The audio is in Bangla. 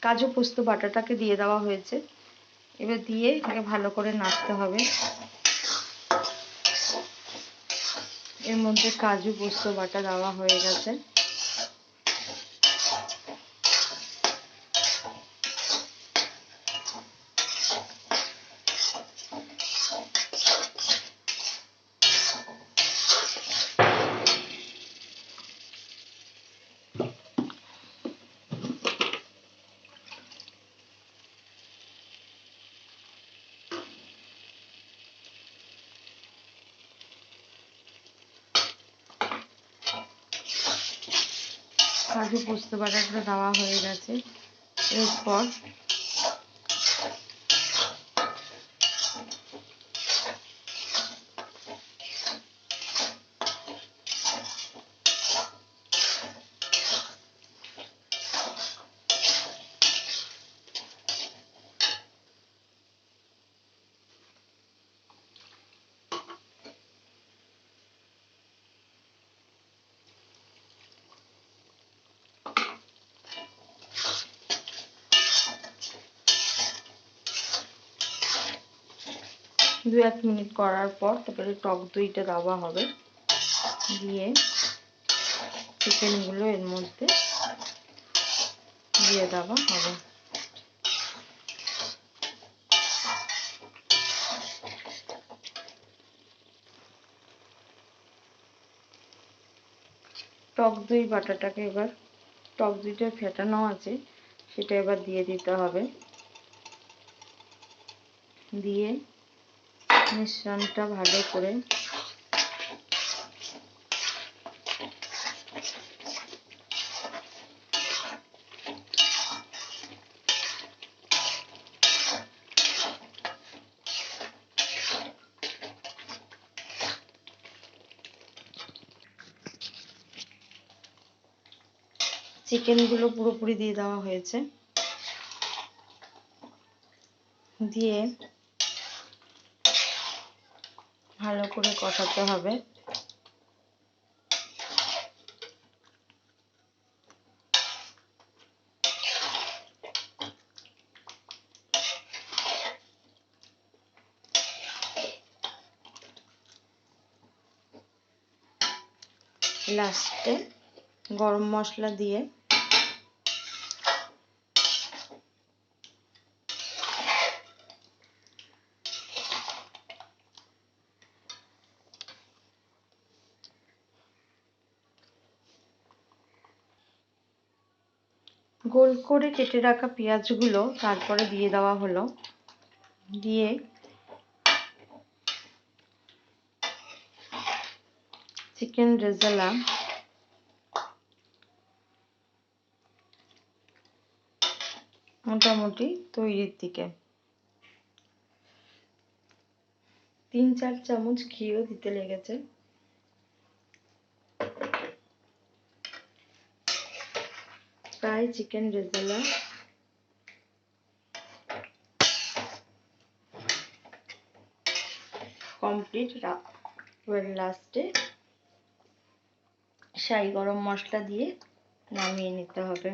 কাজু পোস্ত বাটাটাকে দিয়ে দেওয়া হয়েছে। এবার দিয়ে এটাকে ভালো করে নাড়তে হবে। এর মধ্যে কাজু পোস্ত বাটা দেওয়া হয়ে গেছে। কাজু পোস্ত বাটাটা দেওয়া হয়ে গেছে। এরপর দু এক মিনিট করার পর তারপরে টক দইটা দেওয়া হবে। দিয়ে চিকেনগুলো এর মধ্যে দিয়ে দেওয়া হবে। টক দই বাটাটাকে এবার, টক দইটা ফেটানো আছে সেটা এবার দিয়ে দিতে হবে। দিয়ে মিশ্রণটা ভালো করে চিকেনগুলো পুরোপুরি দিয়ে দেওয়া হয়েছে। দিয়ে ভালো করে কষাতে হবে। লাস্টে গরম মশলা দিয়ে গোল করে কেটে রাখা পেঁয়াজগুলো তারপরে দিয়ে দেওয়া হলো। দিয়ে চিকেন রেজালা মোটামুটি তৈরির দিকে। 3-4 চামচ ঘিও দিতে লেগেছে। প্রায় চিকেন রেজালা কমপ্লিট। লাস্টে শাহি গরম মশলা দিয়ে নামিয়ে নিতে হবে।